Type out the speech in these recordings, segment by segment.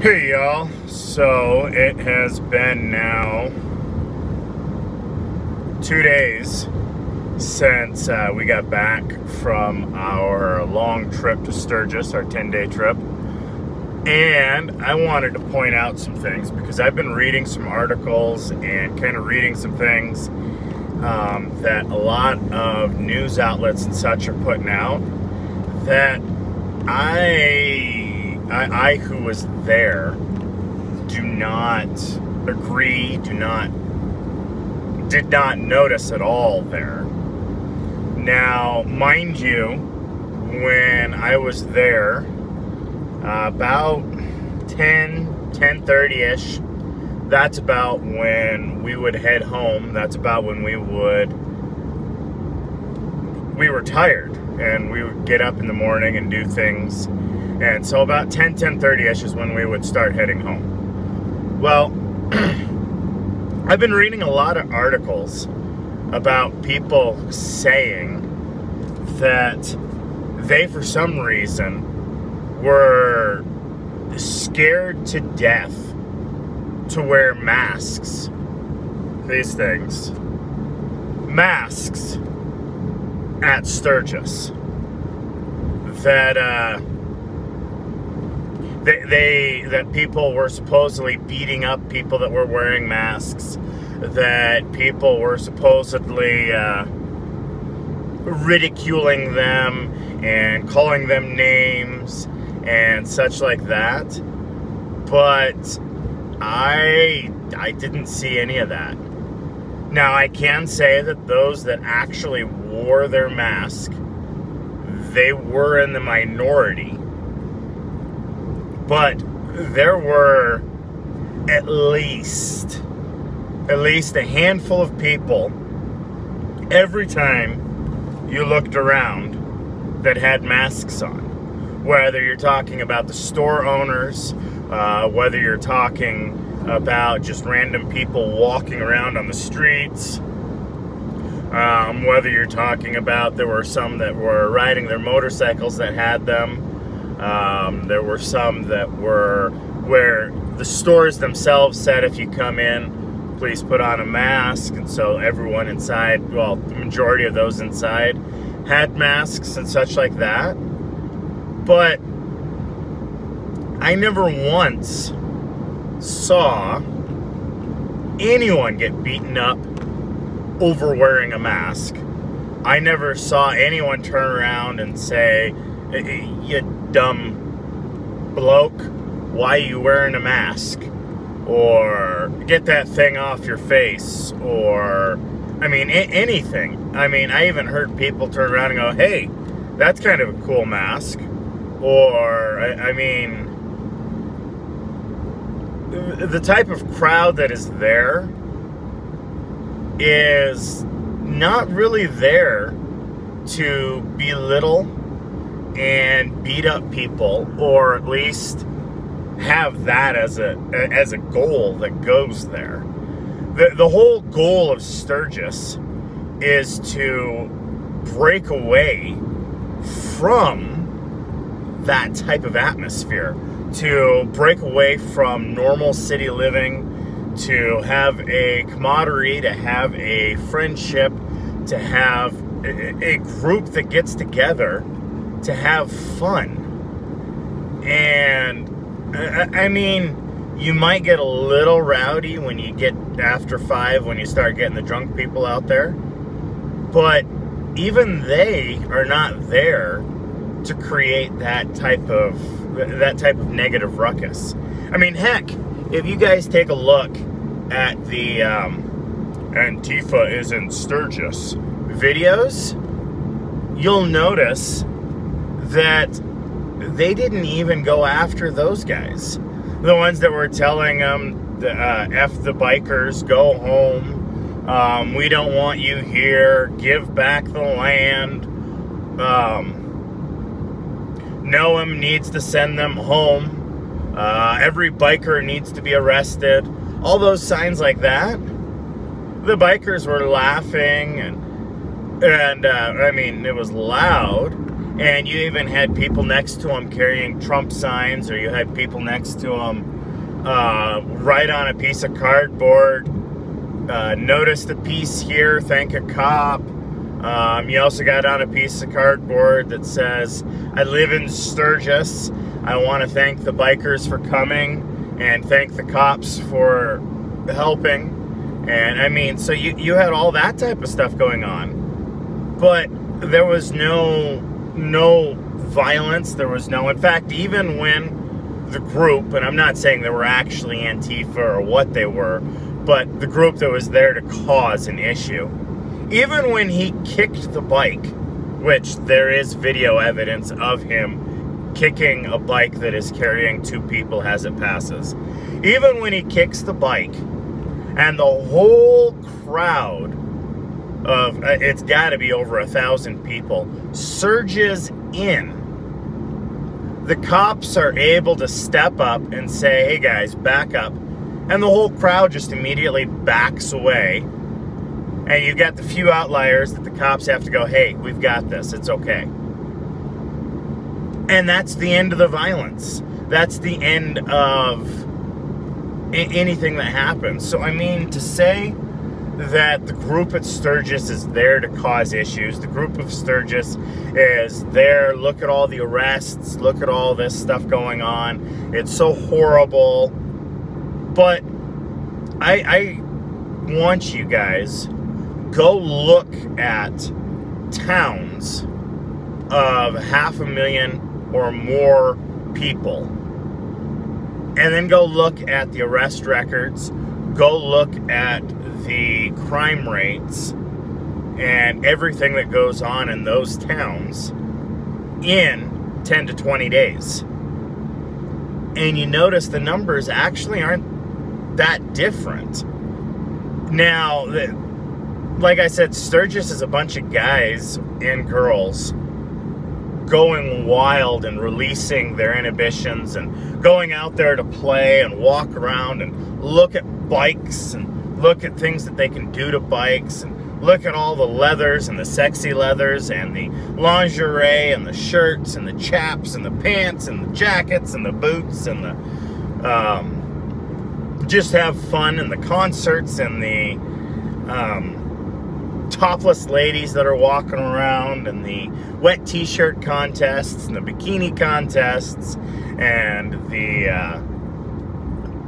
Hey y'all, so it has been now 2 days since we got back from our long trip to Sturgis, our 10-day trip, and I wanted to point out some things because I've been reading some articles and kind of reading some things that a lot of news outlets and such are putting out that I who was there do not agree, did not notice at all there. Now, mind you, when I was there, about 10:30-ish, that's about when we would head home. That's about when we were tired and we would get up in the morning and do things. And so about 10:30-ish is when we would start heading home. Well, I've been reading a lot of articles about people saying that they, for some reason, were scared to death to wear masks. These things. Masks at Sturgis. That people were supposedly beating up people that were wearing masks, that people were supposedly ridiculing them and calling them names and such like that. But I didn't see any of that. Now, I can say that those that actually wore their mask, they were in the minority. But there were at least a handful of people every time you looked around that had masks on. Whether you're talking about the store owners, whether you're talking about just random people walking around on the streets, whether you're talking about there were some that were riding their motorcycles that had them. There were some that were where the stores themselves said if you come in, please put on a mask. And so everyone inside, well, the majority of those inside had masks and such like that. But I never once saw anyone get beaten up over wearing a mask. I never saw anyone turn around and say, "You dumb bloke, why are you wearing a mask?" Or "Get that thing off your face," or, I mean, anything. I mean, I even heard people turn around and go, "Hey, that's kind of a cool mask." Or, I mean, the type of crowd that is there is not really there to belittle and beat up people, or at least have that as a goal that goes there. The whole goal of Sturgis is to break away from that type of atmosphere, to break away from normal city living, to have a camaraderie, to have a friendship, to have a group that gets together to have fun. And I mean, you might get a little rowdy when you get after 5, when you start getting the drunk people out there, but even they are not there to create that type of negative ruckus. I mean, heck, if you guys take a look at the Antifa is in Sturgis videos, you'll notice that they didn't even go after those guys. The ones that were telling them, F the bikers, go home, we don't want you here, give back the land, Noam needs to send them home, every biker needs to be arrested, all those signs like that. The bikers were laughing, and I mean, it was loud, And you even had people next to him carrying Trump signs, or you had people next to him write on a piece of cardboard, notice the piece here, thank a cop. You also got on a piece of cardboard that says, I live in Sturgis. I want to thank the bikers for coming and thank the cops for helping. And I mean, so you had all that type of stuff going on. But there was no violence. There was no, in fact, even when the group, and I'm not saying they were actually Antifa or what they were, but the group that was there to cause an issue, even when he kicked the bike, which there is video evidence of him kicking a bike that is carrying 2 people as it passes, even when he kicks the bike and the whole crowd of, it's got to be over 1,000 people, surges in, the cops are able to step up and say, hey guys, back up. And the whole crowd just immediately backs away. And you've got the few outliers that the cops have to go, hey, we've got this, it's okay. And that's the end of the violence. That's the end of anything that happens. So, I mean, to say that the group at Sturgis is there to cause issues, the group of Sturgis is there, look at all the arrests, look at all this stuff going on, it's so horrible. But I want you guys, go look at towns of 500,000 or more people, and then go look at the arrest records, go look at the crime rates and everything that goes on in those towns in 10 to 20 days. And you notice the numbers actually aren't that different. Now, like I said, Sturgis is a bunch of guys and girls going wild and releasing their inhibitions and going out there to play and walk around and look at bikes and look at things that they can do to bikes and look at all the leathers and the sexy leathers and the lingerie and the shirts and the chaps and the pants and the jackets and the boots and the just have fun, and the concerts and the topless ladies that are walking around and the wet t-shirt contests and the bikini contests and the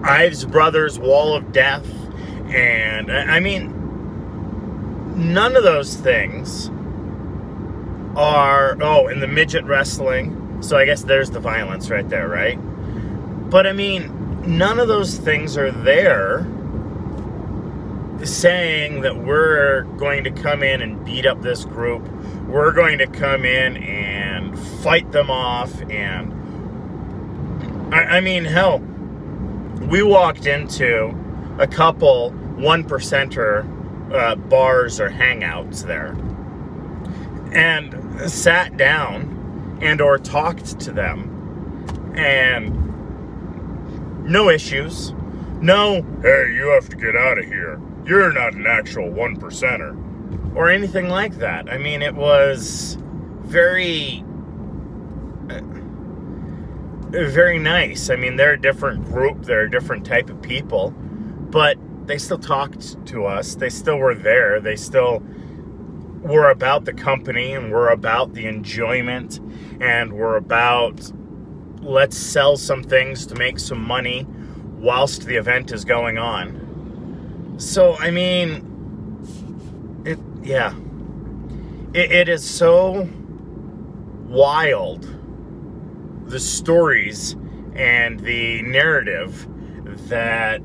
Ives Brothers Wall of Death. And I mean, none of those things are, oh, and the midget wrestling. So I guess there's the violence right there, right? But I mean, none of those things are there saying that we're going to come in and beat up this group. We're going to come in and fight them off. And I mean, hell, we walked into a couple 1%er bars or hangouts there and sat down and or talked to them, and no issues, no, hey, you have to get out of here, you're not an actual 1%er, or anything like that. I mean, it was very very nice. I mean, they're a different group, they're a different type of people, but they still talked to us, they still were there, they still were about the company, and were about the enjoyment, and were about, let's sell some things to make some money whilst the event is going on. So, I mean, it is so wild, the stories and the narrative that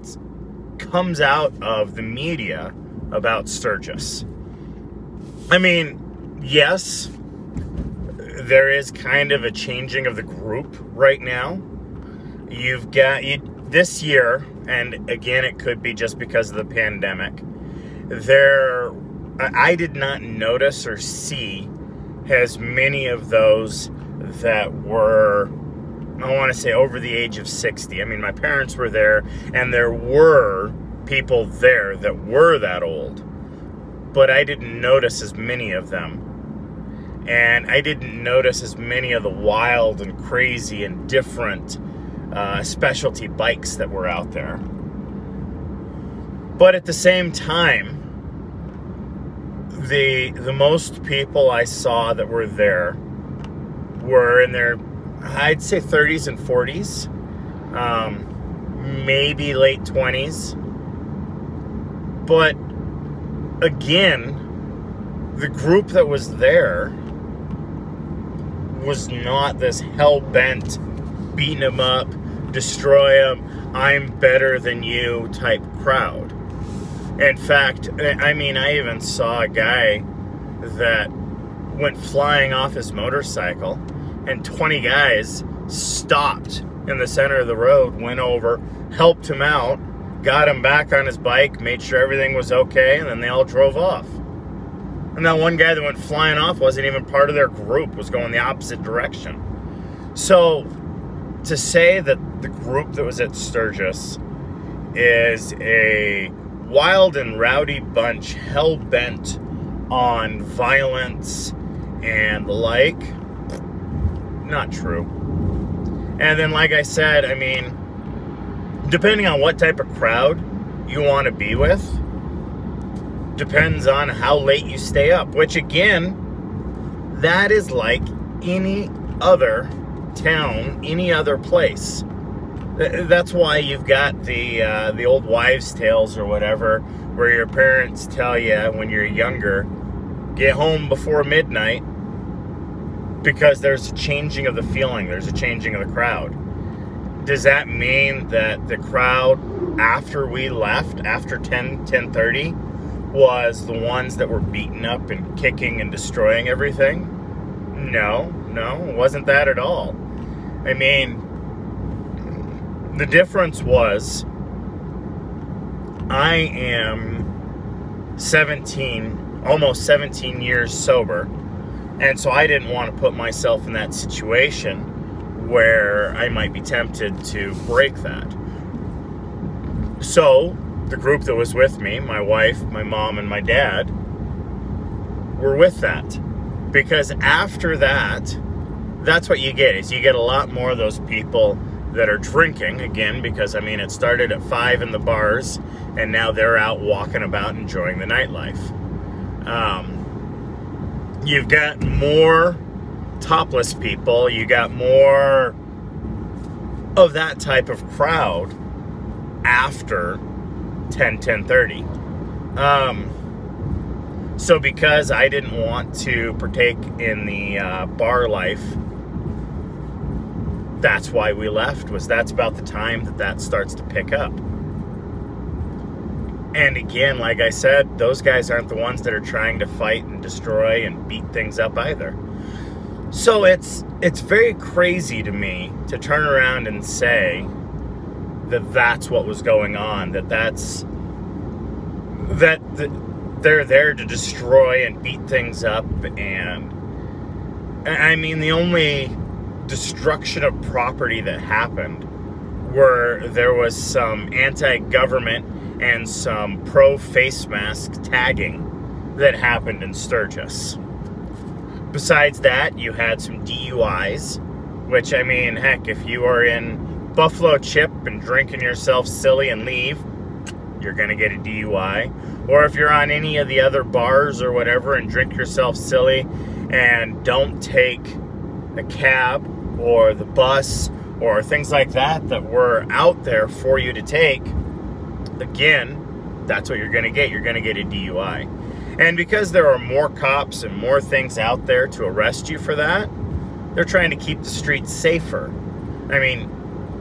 comes out of the media about Sturgis. I mean, yes, there is kind of a changing of the group right now. You've got, this year, and again, it could be just because of the pandemic, I did not notice or see as many of those that were, I want to say, over the age of 60. I mean, my parents were there, and there were people there that were that old, but I didn't notice as many of them. and I didn't notice as many of the wild and crazy and different specialty bikes that were out there. But at the same time, the most people I saw that were there were in their, I'd say 30s and 40s, maybe late 20s. But again, the group that was there was not this hell-bent, beating them up, destroy them, I'm better than you type crowd. In fact, I mean, I even saw a guy that went flying off his motorcycle, and 20 guys stopped in the center of the road, went over, helped him out, got him back on his bike, made sure everything was okay, and then they all drove off. And that one guy that went flying off wasn't even part of their group, was going the opposite direction. So, to say that the group that was at Sturgis is a wild and rowdy bunch, hell-bent on violence and the like, not true. And then, like I said, I mean, depending on what type of crowd you want to be with, depends on how late you stay up, which again, that is like any other town, any other place. That's why you've got the old wives' tales or whatever, where your parents tell you when you're younger, get home before midnight, because there's a changing of the feeling, there's a changing of the crowd. Does that mean that the crowd after we left, after 10:30, was the ones that were beating up and kicking and destroying everything? No, it wasn't that at all. I mean, the difference was, I am 17, almost 17 years sober, and so I didn't want to put myself in that situation where I might be tempted to break that. So, the group that was with me, my wife, my mom, and my dad, were with that. Because after that, that's what you get, is you get a lot more of those people that are drinking, again, because, I mean, it started at 5 in the bars, and now they're out walking about enjoying the nightlife. You've got more topless people, you got more of that type of crowd after 10:30. So because I didn't want to partake in the bar life, that's why we left, that's about the time that starts to pick up. And again, like I said, those guys aren't the ones that are trying to fight and destroy and beat things up either. So it's very crazy to me to turn around and say that that's what was going on, that they're there to destroy and beat things up. And I mean, the only destruction of property that happened where there was some anti-government and some pro-face mask tagging that happened in Sturgis. Besides that, you had some DUIs, which, I mean, heck, if you are in Buffalo Chip and drinking yourself silly and leave, you're going to get a DUI. Or if you're on any of the other bars or whatever and drink yourself silly and don't take a cab or the bus or things like that were out there for you to take, again, that's what you're going to get. You're going to get a DUI. And because there are more cops and more things out there to arrest you for that, they're trying to keep the streets safer. I mean,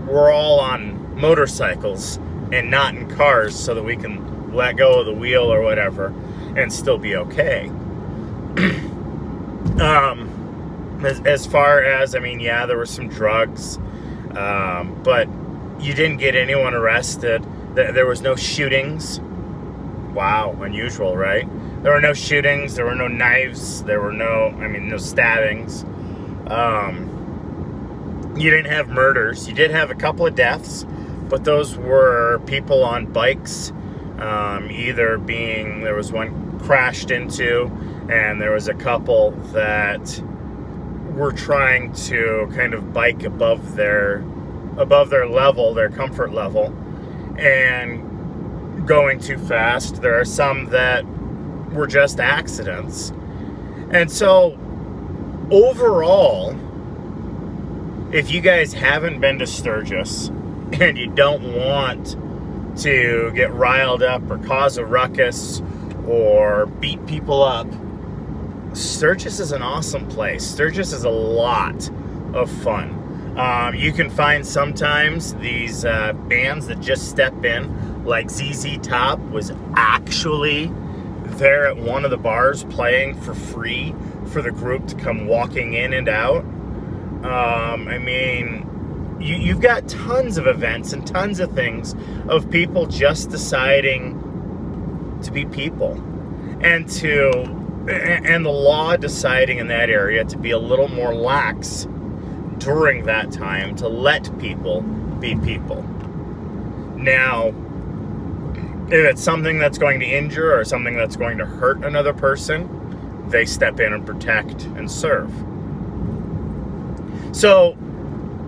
we're all on motorcycles and not in cars so that we can let go of the wheel or whatever and still be okay. As far as, I mean, yeah, there were some drugs, but you didn't get anyone arrested. There was no shootings. Wow, unusual, right? There were no shootings, there were no knives, there were no stabbings. You didn't have murders. You did have a couple of deaths, but those were people on bikes, there was one crashed into, and there was a couple that were trying to kind of bike above their level, their comfort level, and going too fast. There are some that were just accidents. And so overall, if you guys haven't been to Sturgis and you don't want to get riled up or cause a ruckus or beat people up, Sturgis is an awesome place. Sturgis is a lot of fun. You can find sometimes these bands that just step in, like ZZ Top was actually there at one of the bars playing for free for the group to come walking in and out. I mean, you've got tons of events and tons of things of people just deciding to be people, and the law deciding in that area to be a little more lax during that time to let people be people. Now, if it's something that's going to injure or something that's going to hurt another person, they step in and protect and serve. So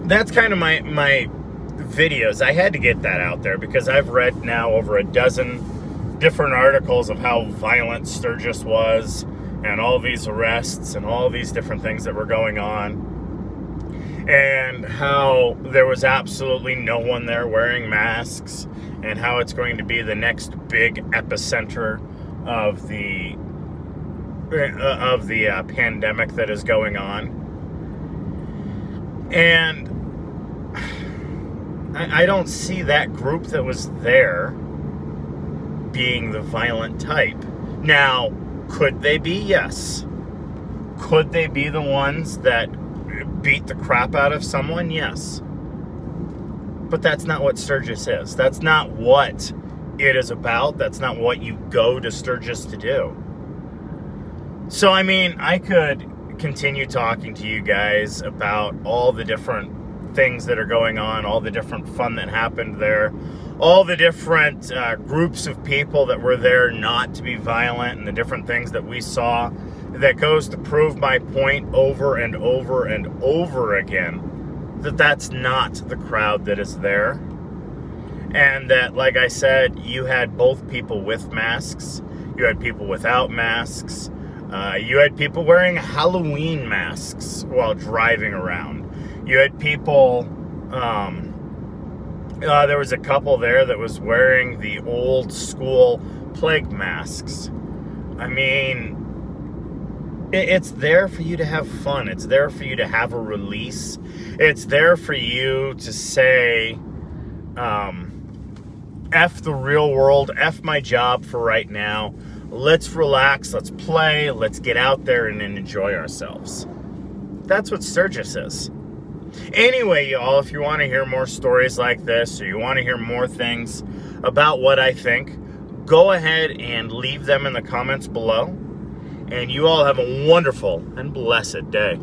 that's kind of my videos. I had to get that out there because I've read now over a dozen different articles of how violent Sturgis was and all these arrests and all these different things that were going on, and how there was absolutely no one there wearing masks, and how it's going to be the next big epicenter of the pandemic that is going on. And I don't see that group that was there being the violent type. Now, could they be? Yes. Could they be the ones that beat the crap out of someone? Yes. But that's not what Sturgis is. That's not what it is about. That's not what you go to Sturgis to do. So, I mean, I could continue talking to you guys about all the different things that are going on, all the different fun that happened there, all the different groups of people that were there not to be violent, and the different things that we saw that goes to prove my point over and over and over again, that that's not the crowd that is there. And that, like I said, you had both people with masks, you had people without masks, you had people wearing Halloween masks while driving around. You had people, there was a couple there that was wearing the old school plague masks. I mean, it's there for you to have fun. It's there for you to have a release. It's there for you to say, F the real world, F my job for right now. Let's relax, let's play, let's get out there and enjoy ourselves. That's what Sturgis is. Anyway, y'all, if you want to hear more stories like this, or you want to hear more things about what I think, go ahead and leave them in the comments below. And you all have a wonderful and blessed day.